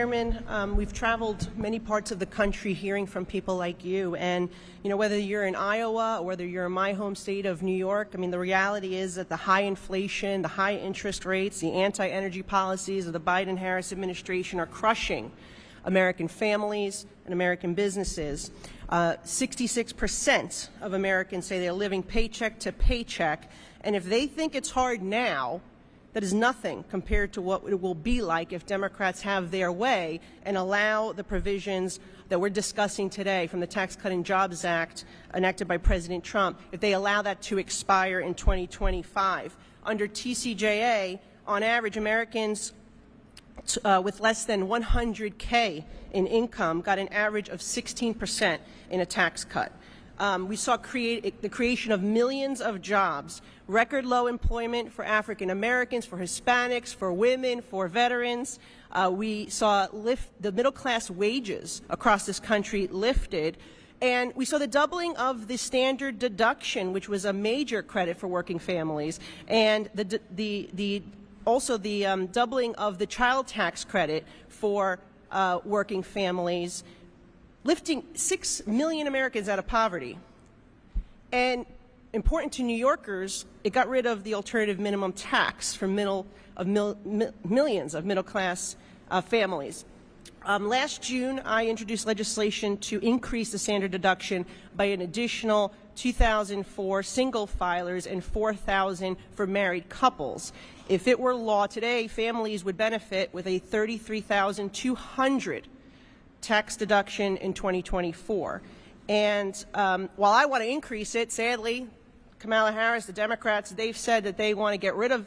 Chairman, we've traveled many parts of the country hearing from people like you, and whether you're in Iowa or whether you're in my home state of New York, the reality is that the high inflation, the high interest rates, the anti-energy policies of the Biden-Harris administration are crushing American families and American businesses. 66% of Americans say they're living paycheck to paycheck, and if they think it's hard now, that is nothing compared to what it will be like if Democrats have their way and allow the provisions that we're discussing today from the Tax Cut and Jobs Act enacted by President Trump, if they allow that to expire in 2025. Under TCJA, on average, Americans with less than 100K in income got an average of 16% in a tax cut. We saw the creation of millions of jobs, record low employment for African Americans, for Hispanics, for women, for veterans. We saw the middle class wages across this country lifted. And we saw the doubling of the standard deduction, which was a major credit for working families, and also the doubling of the child tax credit for working families, lifting 6 million Americans out of poverty. And important to New Yorkers, it got rid of the alternative minimum tax for millions of middle-class families. Last June, I introduced legislation to increase the standard deduction by an additional 2,000 for single filers and 4,000 for married couples. If it were law today, families would benefit with a $33,200 tax deduction in 2024. And while I want to increase it, sadly, Kamala Harris, the Democrats, they've said that they want to get rid of,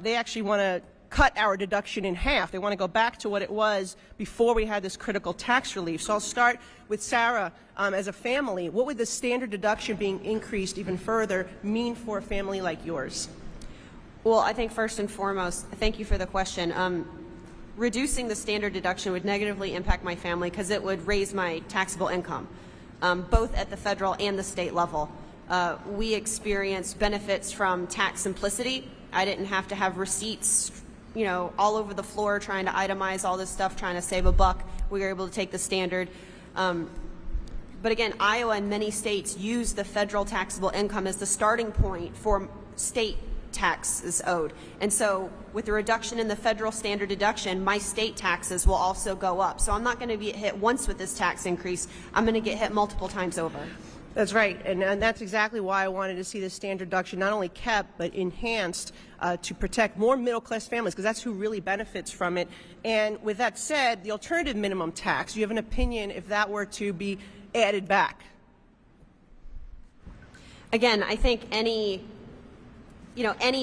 they actually want to cut our deduction in half. They want to go back to what it was before we had this critical tax relief. So I'll start with Sarah. As a family, what would the standard deduction being increased even further mean for a family like yours? Well, I think first and foremost, thank you for the question. Reducing the standard deduction would negatively impact my family because it would raise my taxable income, both at the federal and the state level. We experienced benefits from tax simplicity. I didn't have to have receipts, all over the floor trying to itemize all this stuff, trying to save a buck. We were able to take the standard. But again, Iowa and many states use the federal taxable income as the starting point for state taxes owed. And so with the reduction in the federal standard deduction, my state taxes will also go up. So I'm not going to be hit once with this tax increase. I'm going to get hit multiple times over. That's right, and that's exactly why I wanted to see the standard deduction not only kept but enhanced to protect more middle-class families, because that's who really benefits from it. And with that said, the alternative minimum tax, do you have an opinion if that were to be added back? Again, I think any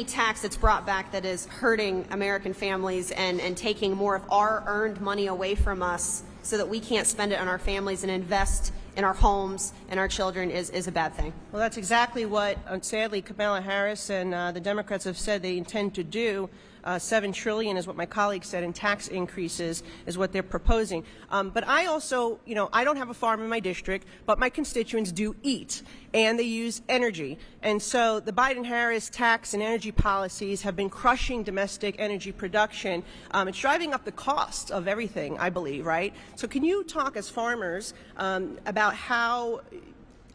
tax that's brought back that is hurting American families and taking more of our earned money away from us so that we can't spend it on our families and invest in our homes and our children is a bad thing. Well, that's exactly what, sadly, Kamala Harris and the Democrats have said they intend to do. $7 trillion is what my colleague said in tax increases is what they're proposing. But I also, I don't have a farm in my district, but my constituents do eat, and they use energy. And so the Biden-Harris tax and energy policies have been crushing domestic energy production. It's driving up the cost of everything, I believe, right? So can you talk as farmers about how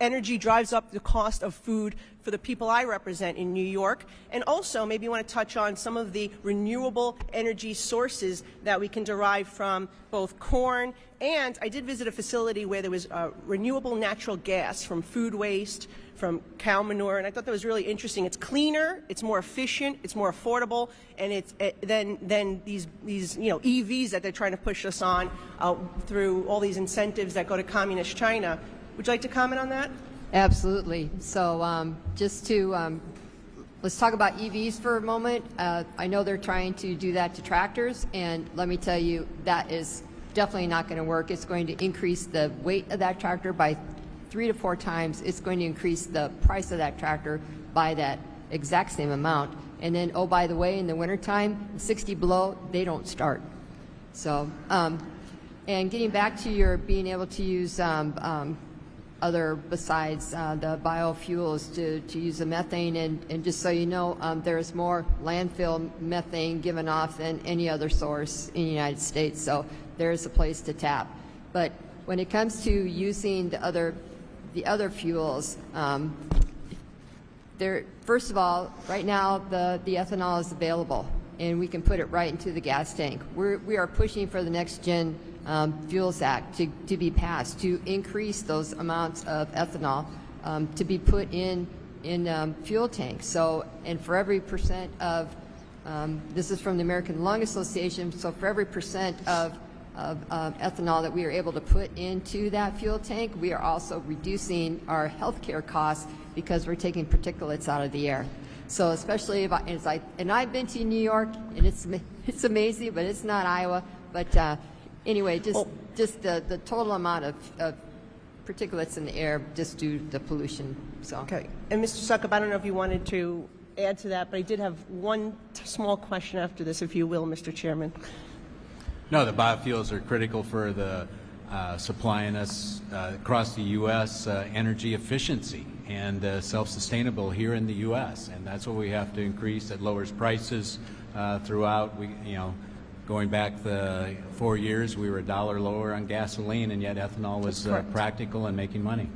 energy drives up the cost of food for the people I represent in New York, and also maybe you want to touch on some of the renewable energy sources that we can derive from both corn, and I did visit a facility where there was renewable natural gas from food waste, from cow manure, and I thought that was really interesting. It's cleaner, it's more efficient, it's more affordable, and it's than these EVs that they're trying to push us on through all these incentives that go to communist China. Would you like to comment on that? Absolutely. So just to let's talk about EVs for a moment. I know they're trying to do that to tractors, and let me tell you, that is definitely not going to work. It's going to increase the weight of that tractor by 3 to 4 times. It's going to increase the price of that tractor by that exact same amount. And then, oh, by the way, in the wintertime, 60 below, they don't start. So, and getting back to your being able to use other besides the biofuels to use the methane. And just so you know, there's more landfill methane given off than any other source in the United States. So there's a place to tap. But when it comes to using the other fuels, first of all, right now the ethanol is available, and we can put it right into the gas tank. We are pushing for the Next Gen Fuels Act to be passed to increase those amounts of ethanol to be put in fuel tanks. So, and for every percent of this is from the American Lung Association. So for every percent of ethanol that we are able to put into that fuel tank, we are also reducing our healthcare costs because we're taking particulates out of the air. So especially and I've been to New York, and it's amazing, but it's not Iowa. But anyway, just the total amount of particulates in the air just due to pollution. So Okay. And Mr. Suckup, I don't know if you wanted to add to that, but I did have one small question after this, if you will, Mr. Chairman. No, the biofuels are critical for the supplying us across the U.S. Energy efficiency and self-sustainable here in the U.S. And that's what we have to increase. That lowers prices throughout. Going back the 4 years, we were $1 lower on gasoline, and yet ethanol was practical and making money.